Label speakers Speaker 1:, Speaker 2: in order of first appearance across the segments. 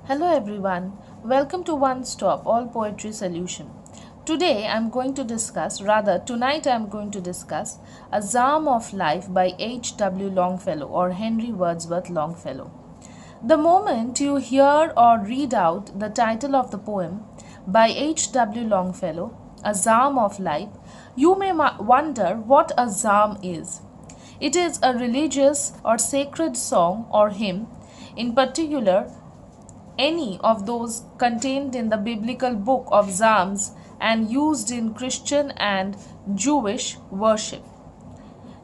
Speaker 1: Hello everyone, welcome to One Stop All Poetry Solution. Tonight I'm going to discuss A Psalm of Life by H.W Longfellow or Henry Wordsworth Longfellow. The moment you hear or read out the title of the poem by H.W Longfellow, A Psalm of Life, you may wonder what a psalm is. It is a religious or sacred song or hymn, in particular any of those contained in the biblical book of Psalms and used in Christian and Jewish worship.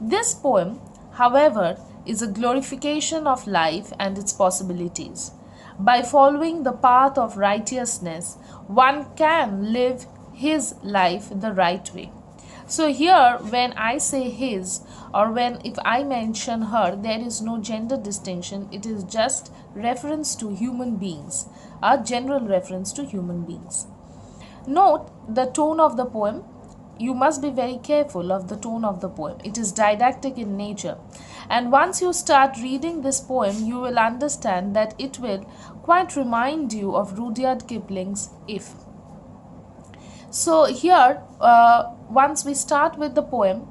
Speaker 1: This poem, however, is a glorification of life and its possibilities. By following the path of righteousness, one can live his life the right way. So here when I say his or when if I mention her, there is no gender distinction. It is just reference to human beings, a general reference to human beings. Note the tone of the poem. You must be very careful of the tone of the poem. It is didactic in nature. And once you start reading this poem, you will understand that it will quite remind you of Rudyard Kipling's If. So here, once we start with the poem,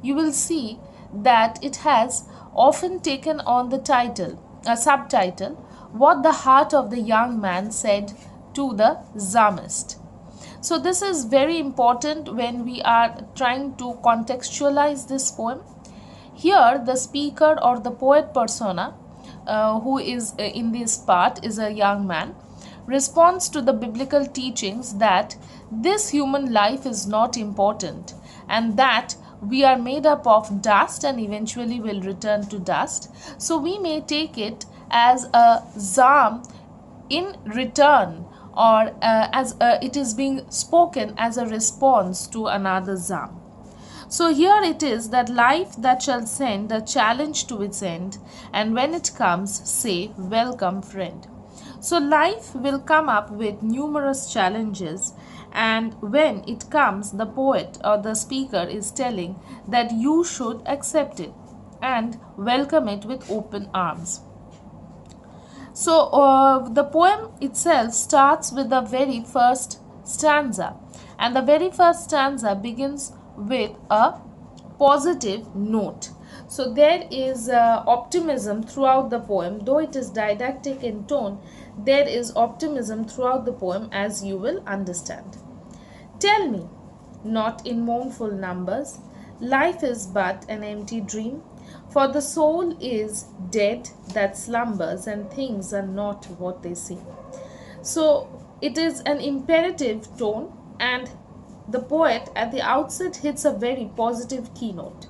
Speaker 1: you will see that it has often taken on the title, a subtitle, What the Heart of the Young Man Said to the Psalmist. So this is very important when we are trying to contextualize this poem. Here the speaker or the poet persona who is in this part is a young man, responds to the biblical teachings that this human life is not important and that we are made up of dust and eventually will return to dust. So we may take it as a psalm in return or as it is being spoken as a response to another psalm. So here it is that life that shall send a challenge to its end, and when it comes, say, welcome, friend. So life will come up with numerous challenges, and when it comes, the poet or the speaker is telling that you should accept it and welcome it with open arms. So the poem itself starts with the very first stanza, and the very first stanza begins with a positive note. So there is optimism throughout the poem, though it is didactic in tone. There is optimism throughout the poem, as you will understand. Tell me, not in mournful numbers, life is but an empty dream. For the soul is dead that slumbers, and things are not what they seem. So it is an imperative tone, and the poet at the outset hits a very positive keynote.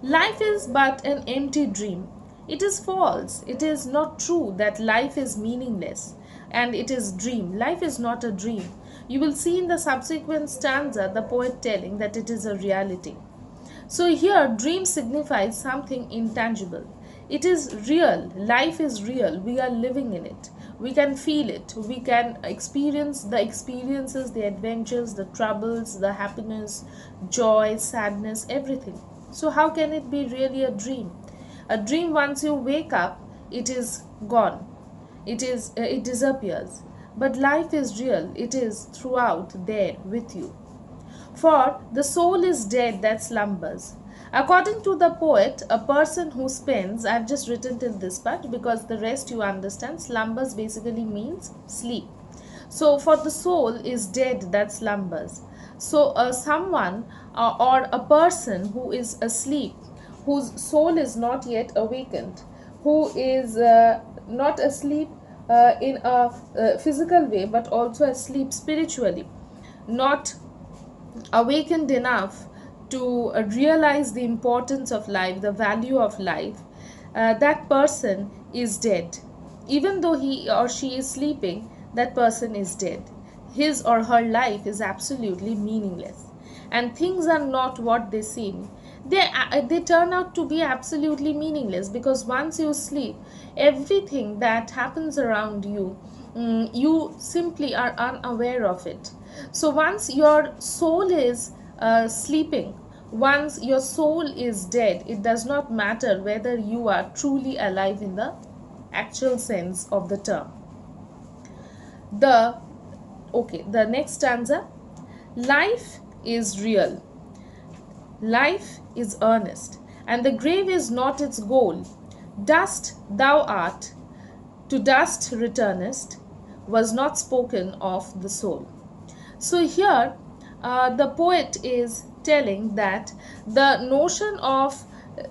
Speaker 1: Life is but an empty dream. It is false. It is not true that life is meaningless and it is dream. Life is not a dream. You will see in the subsequent stanza the poet telling that it is a reality. So here dream signifies something intangible. It is real. Life is real. We are living in it. We can feel it. We can experience the experiences, the adventures, the troubles, the happiness, joy, sadness, everything. So how can it be really a dream? A dream, once you wake up, it is gone. It disappears. But life is real. It is throughout there with you. For the soul is dead that slumbers. According to the poet, a person who spends, I've just written till this part because the rest you understand, slumbers basically means sleep. So for the soul is dead that slumbers. So someone or a person who is asleep, whose soul is not yet awakened, who is not asleep in a physical way but also asleep spiritually, not awakened enough to realize the importance of life, the value of life, that person is dead. Even though he or she is sleeping, that person is dead. His or her life is absolutely meaningless. And things are not what they seem. They turn out to be absolutely meaningless because once you sleep, everything that happens around you, you simply are unaware of it. So once your soul is sleeping, once your soul is dead, it does not matter whether you are truly alive in the actual sense of the term. The the next stanza. Life is real, life is earnest, and the grave is not its goal. Dust thou art, to dust returnest, was not spoken of the soul. So here, the poet is telling that the notion of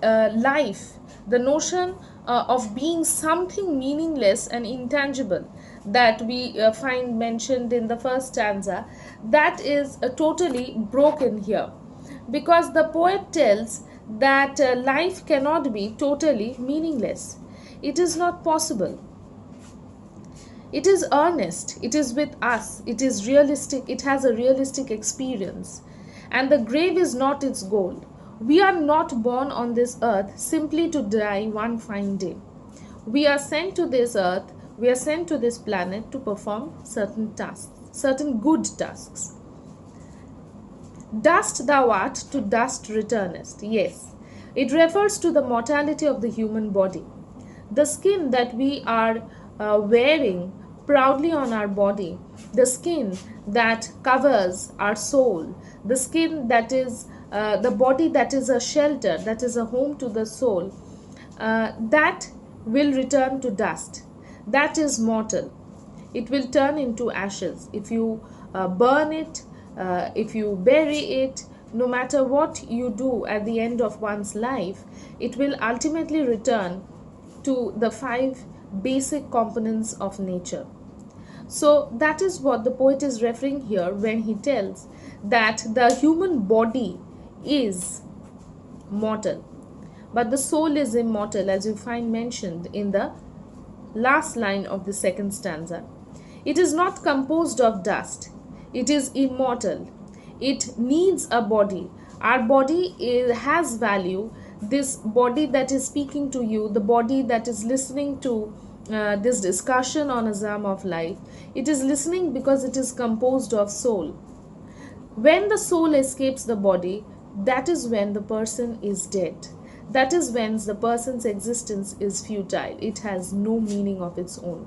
Speaker 1: life, the notion of being something meaningless and intangible that we find mentioned in the first stanza, that is totally broken here, because the poet tells that life cannot be totally meaningless. It is not possible. It is earnest, it is with us, it is realistic, it has a realistic experience. And the grave is not its goal. We are not born on this earth simply to die one fine day. We are sent to this earth, we are sent to this planet to perform certain tasks, certain good tasks. Dust thou art, to dust returnest. Yes, it refers to the mortality of the human body. The skin that we are wearing proudly on our body, the skin that covers our soul, the skin that is the body that is a shelter, that is a home to the soul, that will return to dust. That is mortal. It will turn into ashes. If you burn it, if you bury it, no matter what you do at the end of one's life, it will ultimately return to the five basic components of nature. So that is what the poet is referring here when he tells that the human body is mortal, but the soul is immortal, as you find mentioned in the last line of the second stanza. It is not composed of dust, it is immortal. It needs a body. Our body has value. This body that is speaking to you, the body that is listening to this discussion on Azam of life, it is listening because it is composed of soul. When the soul escapes the body, that is when the person is dead. That is when the person's existence is futile. It has no meaning of its own.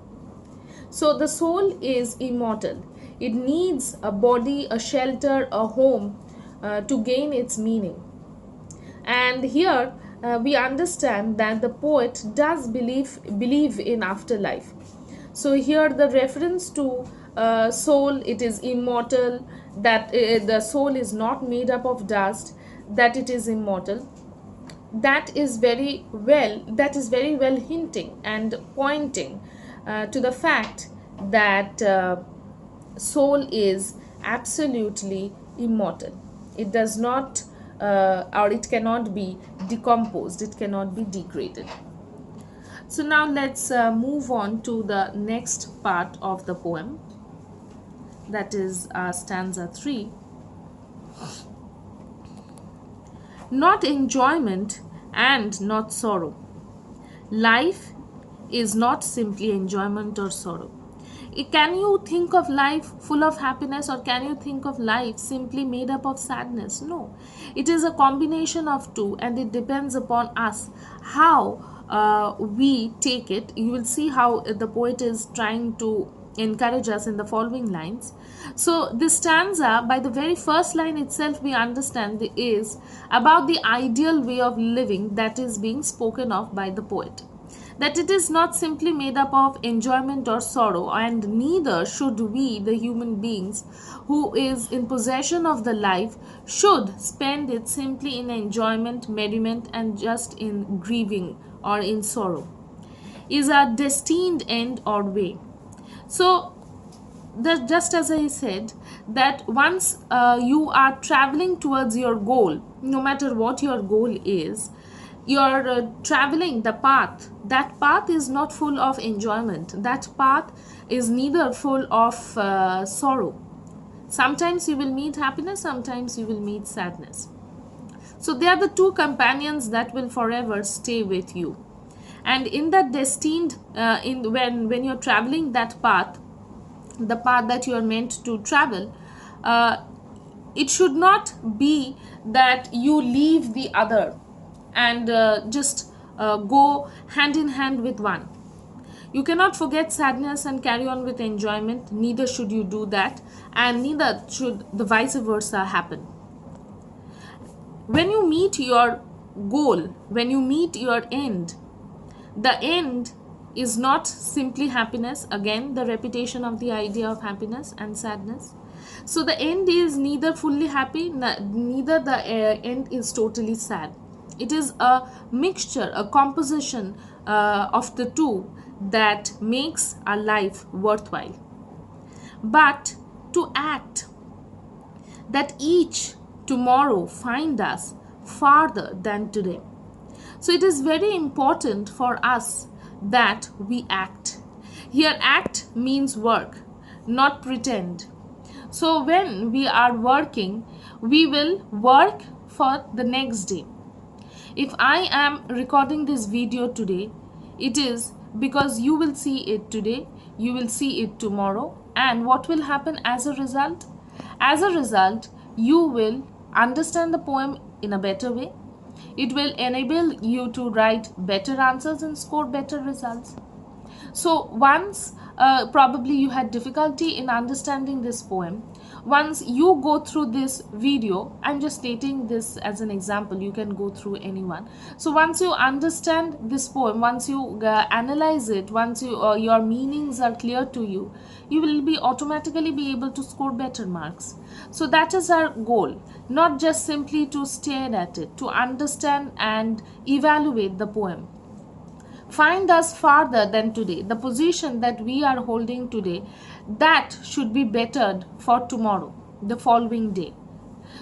Speaker 1: So the soul is immortal. It needs a body, a shelter, a home to gain its meaning. And here we understand that the poet does believe in afterlife. So here the reference to soul, it is immortal, that the soul is not made up of dust, that it is immortal, that is very well hinting and pointing to the fact that soul is absolutely immortal. It does not or it cannot be decomposed, it cannot be degraded. So now let's move on to the next part of the poem, that is stanza 3. Not enjoyment and not sorrow. Life is not simply enjoyment or sorrow. Can you think of life full of happiness, or can you think of life simply made up of sadness? No. It is a combination of two, and it depends upon us how we take it. You will see how the poet is trying to encourage us in the following lines. So this stanza, by the very first line itself, we understand is about the ideal way of living that is being spoken of by the poet. That it is not simply made up of enjoyment or sorrow, and neither should we, the human beings who is in possession of the life, should spend it simply in enjoyment, merriment, and just in grieving or in sorrow. Is our destined end or way. So that, just as I said, that once you are traveling towards your goal, no matter what your goal is, you're traveling the path. That path is not full of enjoyment. That path is neither full of sorrow. Sometimes you will meet happiness, sometimes you will meet sadness. So they are the two companions that will forever stay with you. And in that destined, when you're traveling that path, the path that you are meant to travel, it should not be that you leave the other and just go hand in hand with one. You cannot forget sadness and carry on with enjoyment. Neither should you do that, and neither should the vice versa happen. When you meet your goal, when you meet your end, the end is not simply happiness. Again, the repetition of the idea of happiness and sadness. So the end is neither fully happy, neither the end is totally sad. It is a mixture, a composition of the two that makes our life worthwhile. But to act that each tomorrow find us farther than today. So it is very important for us that we act. Here, act means work, not pretend. So when we are working, we will work for the next day. If I am recording this video today, it is because you will see it today, you will see it tomorrow, and what will happen as a result? As a result, you will understand the poem in a better way. It will enable you to write better answers and score better results. So once probably you had difficulty in understanding this poem, once you go through this video, I'm just stating this as an example, you can go through anyone. So once you understand this poem, once you analyze it, once your meanings are clear to you, you will be automatically be able to score better marks. So that is our goal, not just simply to stare at it, to understand and evaluate the poem. Find us farther than today. The position that we are holding today, that should be bettered for tomorrow, the following day.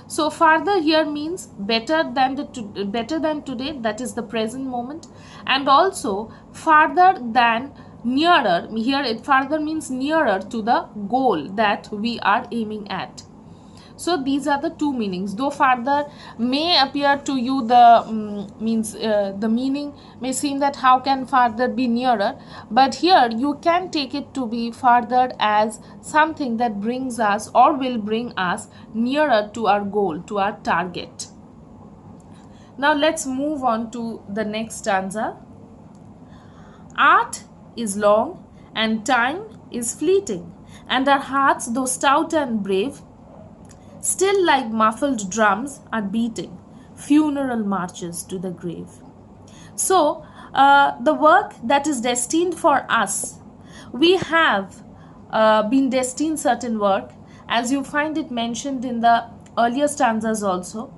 Speaker 1: So farther here means better than today, that is the present moment, and also farther than nearer. Here it farther means nearer to the goal that we are aiming at. So these are the two meanings. Though farther may appear to you the meaning may seem that how can farther be nearer, but here you can take it to be farther as something that brings us or will bring us nearer to our goal, to our target. Now let's move on to the next stanza. Art is long and time is fleeting, and our hearts, though stout and brave, still like muffled drums are beating funeral marches to the grave. So the work that is destined for us, we have been destined certain work, as you find it mentioned in the earlier stanzas also,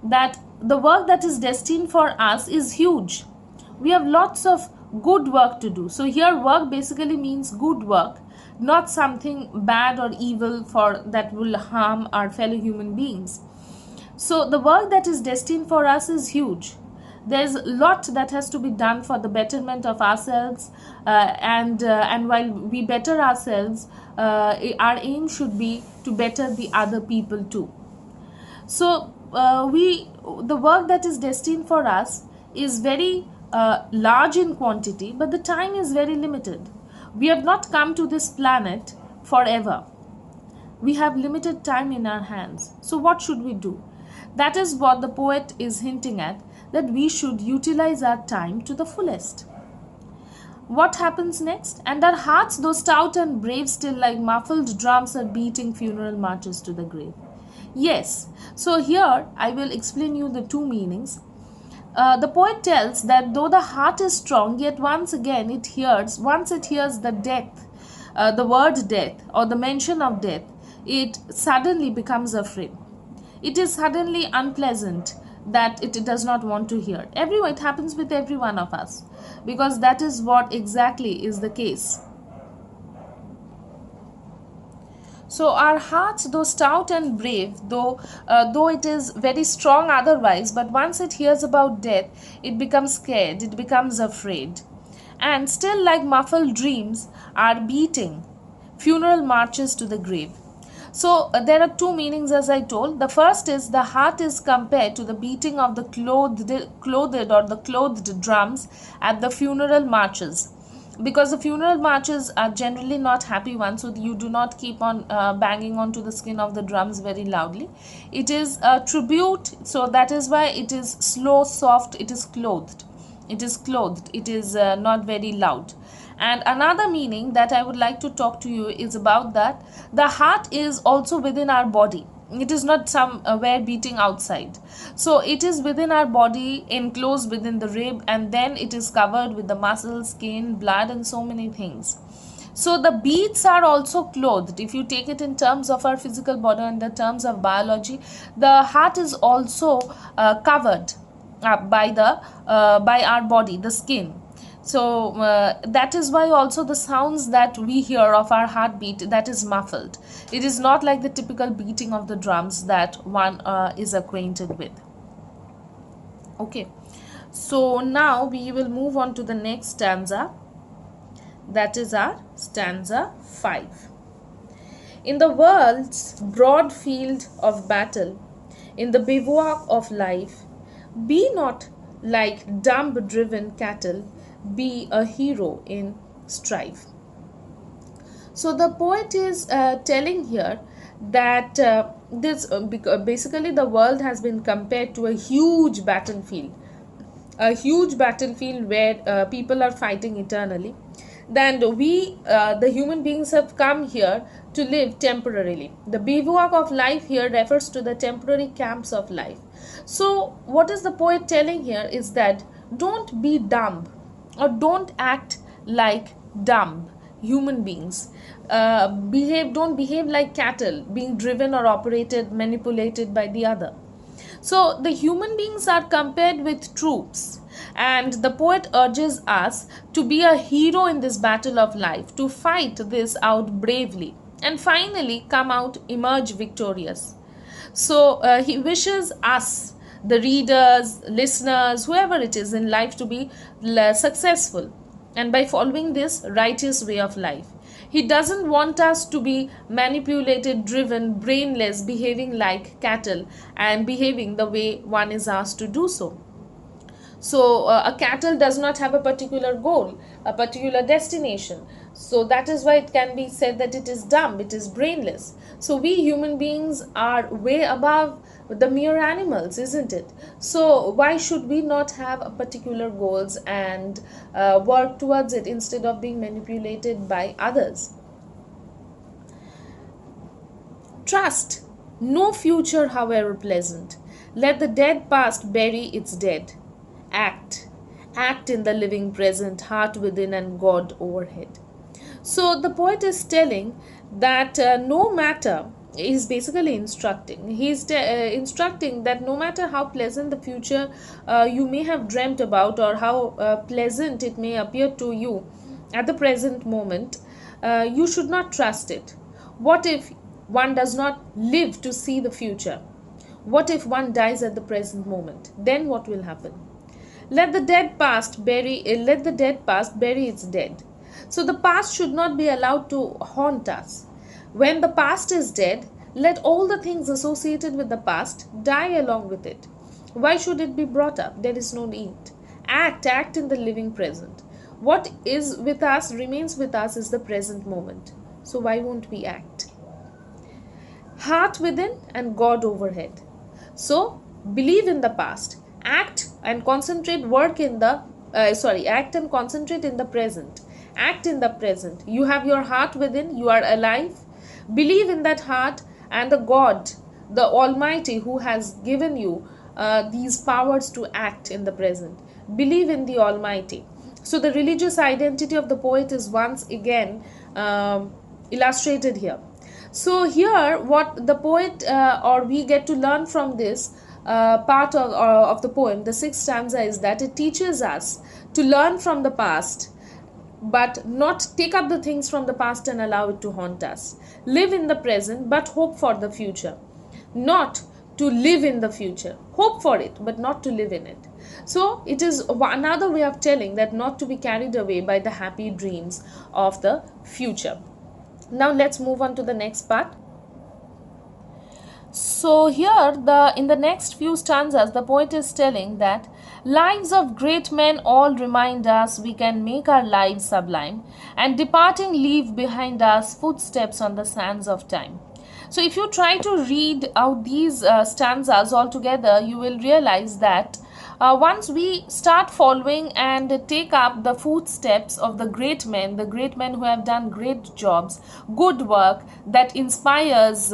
Speaker 1: that the work that is destined for us is huge. We have lots of good work to do. So here work basically means good work, not something bad or evil for that will harm our fellow human beings. So the work that is destined for us is huge. There's a lot that has to be done for the betterment of ourselves, and while we better ourselves, our aim should be to better the other people too. So the work that is destined for us is very large in quantity, but the time is very limited. We have not come to this planet forever. We have limited time in our hands. So what should we do? That is what the poet is hinting at, that we should utilize our time to the fullest. What happens next? And our hearts, though stout and brave, still like muffled drums are beating funeral marches to the grave. Yes, so here I will explain you the two meanings. The poet tells that though the heart is strong, yet once it hears the death, the word death or the mention of death, it suddenly becomes afraid. It is suddenly unpleasant that it does not want to hear. It happens with every one of us, because that is what exactly is the case. So our hearts, though stout and brave, though it is very strong otherwise, but once it hears about death, it becomes scared, it becomes afraid. And still like muffled dreams are beating funeral marches to the grave. So there are two meanings, as I told. The first is the heart is compared to the beating of the clothed drums at the funeral marches. Because the funeral marches are generally not happy ones, so you do not keep on banging onto the skin of the drums very loudly. It is a tribute, so that is why it is slow, soft, it is clothed. It is not very loud. And another meaning that I would like to talk to you is about that the heart is also within our body. It is not somewhere beating outside. So it is within our body, enclosed within the rib, and then it is covered with the muscle, skin, blood, and so many things. So the beats are also clothed. If you take it in terms of our physical body and the terms of biology, the heart is also covered by our body, the skin. So that is why also the sounds that we hear of our heartbeat, that is muffled. It is not like the typical beating of the drums that one is acquainted with. Okay, so now we will move on to the next stanza. That is our stanza 5. In the world's broad field of battle, in the bivouac of life, be not like dumb driven cattle, be a hero in strife. So the poet is telling here that basically the world has been compared to a huge battlefield, where people are fighting eternally. Then we, the human beings, have come here to live temporarily. The bivouac of life here refers to the temporary camps of life. So what is the poet telling here is that don't be dumb, or don't act like dumb human beings. Don't behave like cattle being driven or operated, manipulated by the other. So the human beings are compared with troops, and the poet urges us to be a hero in this battle of life, to fight this out bravely, and finally emerge victorious. So he wishes us, the readers, listeners, whoever it is in life, to be successful, and by following this righteous way of life. He doesn't want us to be manipulated, driven, brainless, behaving like cattle, and behaving the way one is asked to do so. So a cattle does not have a particular goal, a particular destination. So that is why it can be said that it is dumb, it is brainless. So we human beings are way above the mere animals, isn't it? So why should we not have a particular goals and work towards it instead of being manipulated by others? Trust no future, however pleasant. Let the dead past bury its dead. Act in the living present, heart within and God overhead. So the poet is telling that no matter, he's basically instructing. He's instructing that no matter how pleasant the future you may have dreamt about, or how pleasant it may appear to you at the present moment, you should not trust it. What if one does not live to see the future? What if one dies at the present moment? Then what will happen? Let the dead past bury its dead. So the past should not be allowed to haunt us. When the past is dead, let all the things associated with the past die along with it. Why should it be brought up? There is no need. Act in the living present. What is with us, remains with us, is the present moment. So why won't we act? Heart within and God overhead. So believe in the past. Act and concentrate in the present. Act in the present. You have your heart within, you are alive. Believe in that heart and the God, the Almighty, who has given you these powers to act in the present. Believe in the Almighty. So the religious identity of the poet is once again illustrated here. So here what the poet or we get to learn from this part of the poem, the sixth stanza, is that it teaches us to learn from the past, but not take up the things from the past and allow it to haunt us. Live in the present, but hope for the future. Not to live in the future. Hope for it, but not to live in it. So it is another way of telling that not to be carried away by the happy dreams of the future. Now let's move on to the next part. So here in the next few stanzas, the poet is telling that lives of great men all remind us we can make our lives sublime, and departing leave behind us footsteps on the sands of time. So if you try to read out these stanzas all together, you will realize that Once we start following and take up the footsteps of the great men who have done great jobs, good work that inspires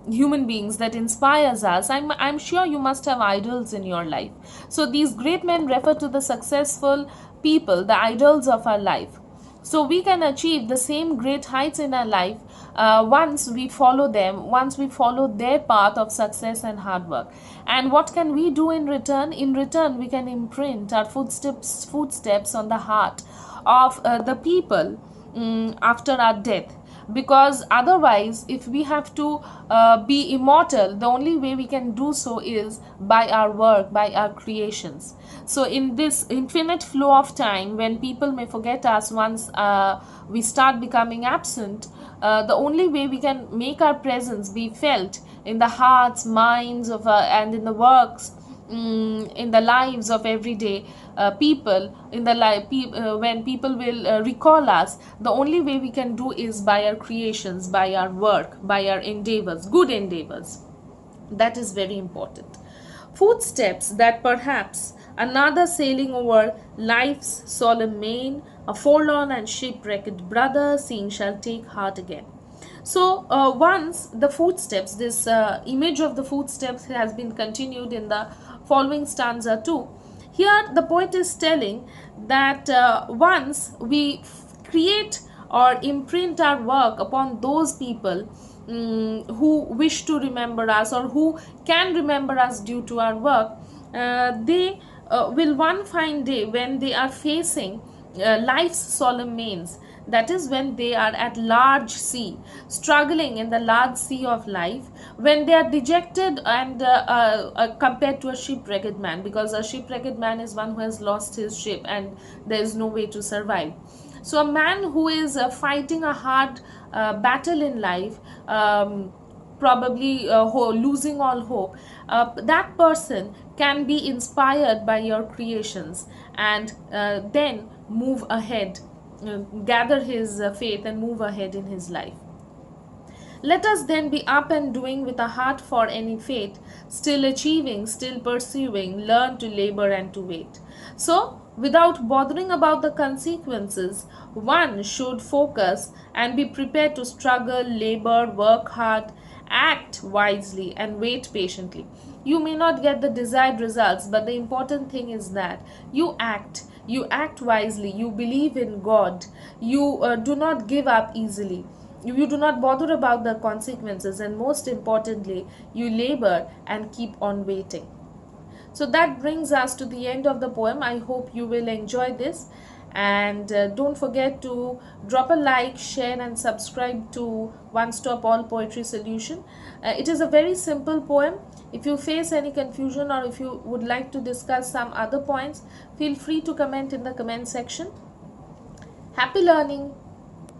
Speaker 1: human beings, that inspires us. I'm sure you must have idols in your life. So these great men refer to the successful people, the idols of our life. So we can achieve the same great heights in our life once we follow them, once we follow their path of success and hard work. And what can we do in return? In return, we can imprint our footsteps on the heart of the people after our death. Because otherwise, if we have to be immortal, the only way we can do so is by our work, by our creations. So in this infinite flow of time, when people may forget us once we start becoming absent, the only way we can make our presence be felt in the hearts, minds of and in the works, in the lives of everyday people, in the when people will recall us, the only way we can do is by our creations, by our work, by our endeavors, good endeavors. That is very important. Footsteps that perhaps another sailing over life's solemn main, a forlorn and shipwrecked brother seeing shall take heart again. So once the footsteps, this image of the footsteps has been continued in the following stanza 2. Here the poet is telling that once we create or imprint our work upon those people who wish to remember us or who can remember us due to our work, they will one fine day, when they are facing life's solemn mains, that is when they are at large sea, struggling in the large sea of life, when they are dejected and compared to a shipwrecked man, because a shipwrecked man is one who has lost his ship and there is no way to survive. So a man who is fighting a hard battle in life, probably losing all hope, that person can be inspired by your creations and then move ahead, gather his faith and move ahead in his life. Let us then be up and doing with a heart for any fate, still achieving, still pursuing, learn to labor and to wait. So, without bothering about the consequences, one should focus and be prepared to struggle, labor, work hard, act wisely, and wait patiently. You may not get the desired results, but the important thing is that you act wisely, you believe in God, you do not give up easily, you do not bother about the consequences, and most importantly, you labor and keep on waiting. So that brings us to the end of the poem. I hope you will enjoy this, and don't forget to drop a like, share and subscribe to One Stop All Poetry Solution. It is a very simple poem. If you face any confusion or if you would like to discuss some other points, feel free to comment in the comment section. Happy learning!